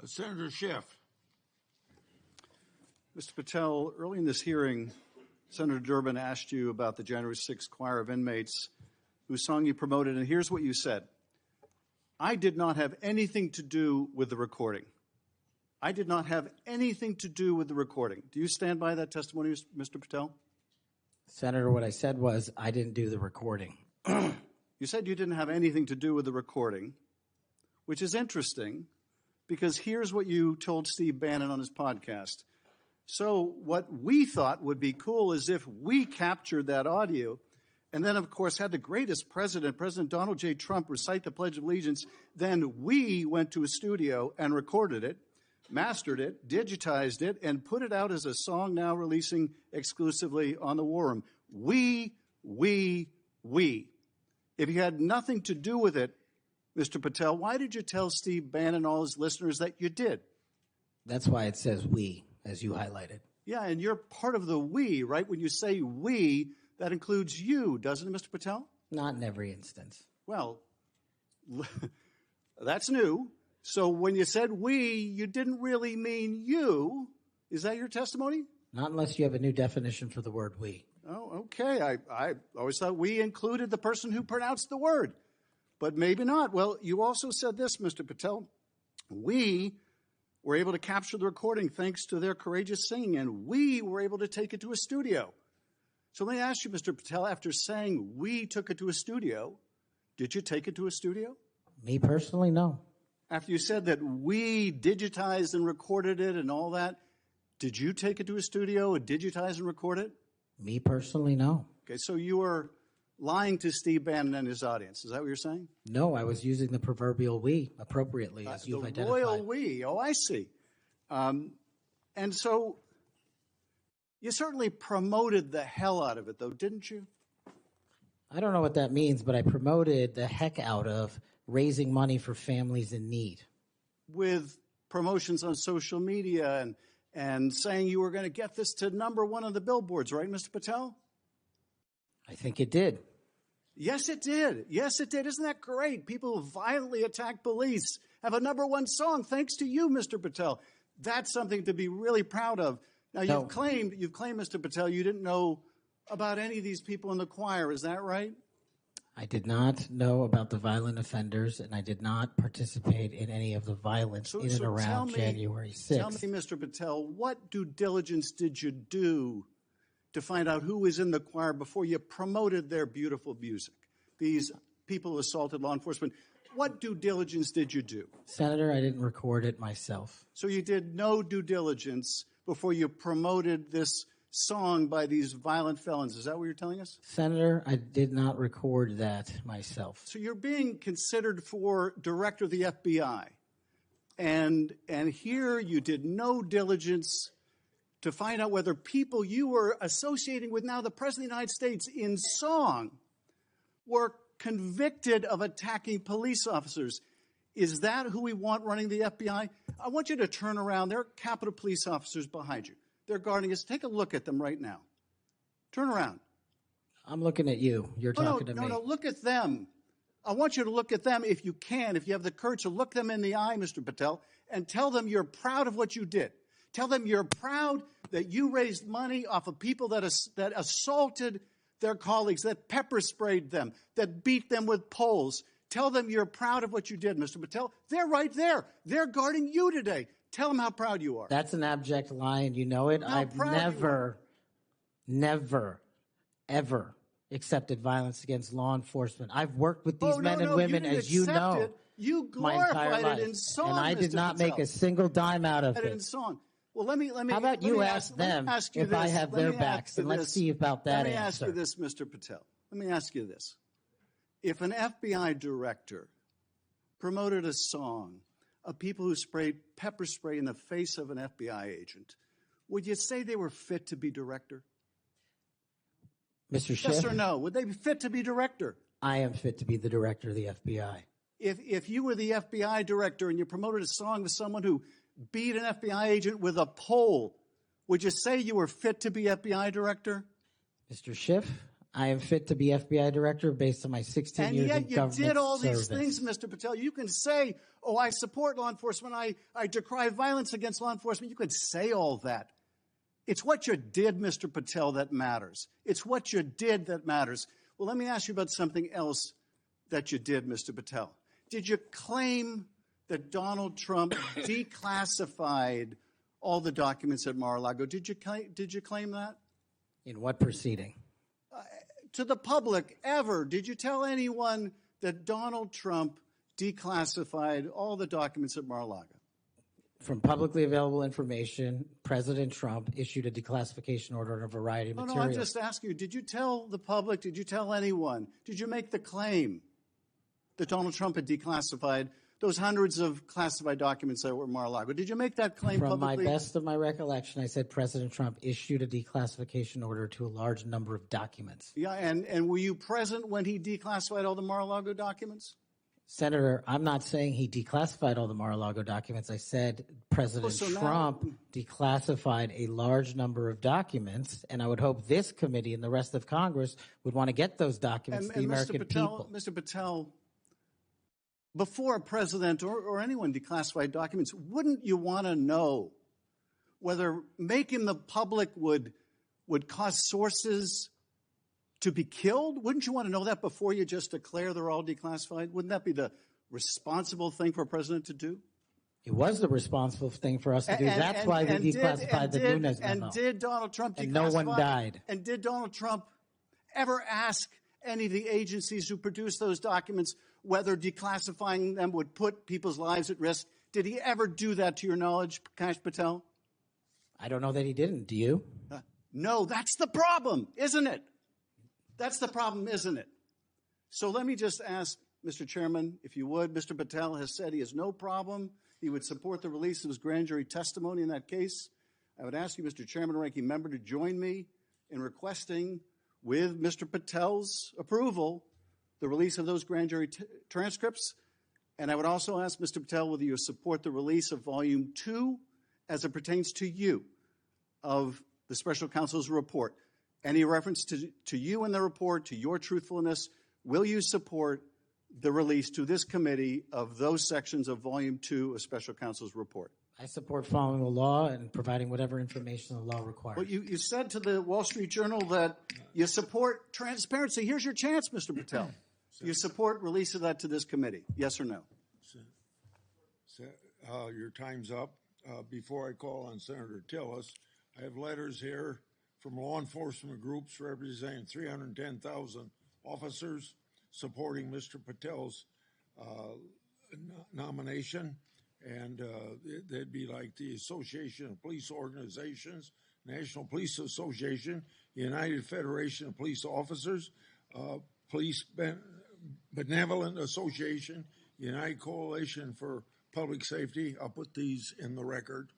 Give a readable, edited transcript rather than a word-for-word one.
Senator Schiff. Mr. Patel, early in this hearing, Senator Durbin asked you about the January 6th choir of inmates whose song you promoted, and here's what you said. I did not have anything to do with the recording. I did not have anything to do with the recording. Do you stand by that testimony, Mr. Patel? Senator, what I said was I didn't do the recording. You said you didn't have anything to do with the recording, which is interesting because here's what you told Steve Bannon on his podcast. So what we thought would be cool is if we captured that audio and then, of course, had the greatest president, President Donald J. Trump, recite the Pledge of Allegiance. Then we went to a studio and recorded it, mastered it, digitized it, and put it out as a song now releasing exclusively on the War Room. We. If you had nothing to do with it, Mr. Patel, why did you tell Steve Bannon and all his listeners that you did? That's why it says we, as you highlighted. Yeah, and you're part of the we, right? When you say we, that includes you, doesn't it, Mr. Patel? Not in every instance. Well, that's new. So when you said we, you didn't really mean you. Is that your testimony? Not unless you have a new definition for the word we. Oh, okay. I always thought we included the person who pronounced the word, but maybe not. Well, you also said this, Mr. Patel. We were able to capture the recording thanks to their courageous singing, and we were able to take it to a studio. So let me ask you, Mr. Patel, after saying we took it to a studio, did you take it to a studio? Me personally, no. After you said that we digitized and recorded it and all that, did you take it to a studio and digitize and record it? Me personally, no. Okay, so you were lying to Steve Bannon and his audience. Is that what you're saying? No, I was using the proverbial we appropriately, as you've identified. The royal we. Oh, I see. And so you certainly promoted the hell out of it, though, didn't you? I don't know what that means, but I promoted the heck out of raising money for families in need. With promotions on social media and saying you were going to get this to #1 on the billboards, right, Mr. Patel? I think it did. Yes, it did. Yes, it did. Isn't that great? People who violently attack police have a #1 song thanks to you, Mr. Patel. That's something to be really proud of. Now, you've claimed, Mr. Patel, you didn't know about any of these people in the choir. Is that right? I did not know about the violent offenders, and I did not participate in any of the violence in and around January 6th. Tell me, Mr. Patel, what due diligence did you do to find out who was in the choir before you promoted their beautiful music? These people who assaulted law enforcement. What due diligence did you do? Senator, I didn't record it myself. So you did no due diligence before you promoted this song by these violent felons. Is that what you're telling us? Senator, I did not record that myself. So you're being considered for director of the FBI. And here you did no diligence to find out whether people you were associating with now the President of the United States in song were convicted of attacking police officers. Is that who we want running the FBI? I want you to turn around. There are Capitol Police officers behind you. They're guarding us. Take a look at them right now. Turn around. I'm looking at you. You're talking to me. No, look at them. I want you to look at them if you can, if you have the courage to look them in the eye, Mr. Patel, and tell them you're proud of what you did. Tell them you're proud that you raised money off of people that assaulted their colleagues, that pepper sprayed them, that beat them with poles. Tell them you're proud of what you did, Mr. Patel. They're right there. They're guarding you today. Tell them how proud you are. That's an abject lie, and you know it. I've never, ever accepted violence against law enforcement. I've worked with these men and women, as you know, you my entire life. It in song, and I did Mr. not Patel. make a single dime out of it. In song. Well, let me. How about you ask them if I have their backs, and let's see about that answer. Let me ask you this, Mr. Patel. Let me ask you this. If an FBI director promoted a song of people who sprayed pepper spray in the face of an FBI agent, would you say they were fit to be director? Mr. Schiff? Yes or no? Would they be fit to be director? I am fit to be the director of the FBI. If you were the FBI director and you promoted a song with someone who beat an FBI agent with a pole, would you say you were fit to be FBI director? Mr. Schiff, I am fit to be FBI director based on my 16 years in government service. And yet you did all these things, Mr. Patel. You can say, oh, I support law enforcement. I decry violence against law enforcement. You could say all that. It's what you did, Mr. Patel, that matters. It's what you did that matters. Well, let me ask you about something else that you did, Mr. Patel. Did you claim that Donald Trump declassified all the documents at Mar-a-Lago? Did you claim that? In what proceeding? To the public, ever. Did you tell anyone that Donald Trump declassified all the documents at Mar-a-Lago? From publicly available information, President Trump issued a declassification order on a variety of materials. No, I'm just asking you, did you tell the public, did you tell anyone, did you make the claim that Donald Trump had declassified those hundreds of classified documents that were at Mar-a-Lago? Did you make that claim publicly? From my best of my recollection, I said President Trump issued a declassification order to a large number of documents. Yeah, and were you present when he declassified all the Mar-a-Lago documents? Senator, I'm not saying he declassified all the Mar-a-Lago documents. I said President Trump declassified a large number of documents, and I would hope this committee and the rest of Congress would want to get those documents to the American people. Mr. Patel, before a president or anyone declassified documents, wouldn't you want to know whether making the public would cause sources to be killed? Wouldn't you want to know that before you just declare they're all declassified? Wouldn't that be the responsible thing for a president to do? It was the responsible thing for us to do. That's why we declassified the Nunes memo. And did Donald Trump declassify? And no one died. And did Donald Trump ever ask any of the agencies who produced those documents whether declassifying them would put people's lives at risk? Did he ever do that, to your knowledge, Kash Patel? I don't know that he didn't. Do you? No, that's the problem, isn't it? That's the problem, isn't it? So let me just ask, Mr. Chairman, if you would, Mr. Patel has said he has no problem. He would support the release of his grand jury testimony in that case. I would ask you, Mr. Chairman, ranking member, to join me in requesting, with Mr. Patel's approval, the release of those grand jury transcripts. And I would also ask Mr. Patel whether you support the release of Volume 2 as it pertains to you of the special counsel's report. Any reference to you in the report, to your truthfulness, will you support the release to this committee of those sections of Volume 2 of special counsel's report? I support following the law and providing whatever information the law requires. Well, you said to the Wall Street Journal that you support transparency. Here's your chance, Mr. Patel. You support release of that to this committee, yes or no? Your time's up. Before I call on Senator Tillis, I have letters here from law enforcement groups representing 310,000 officers supporting Mr. Patel's nomination. And they'd be like the Association of Police Organizations, National Police Association, United Federation of Police Officers, Police Benevolent Association, United Coalition for Public Safety. I'll put these in the record.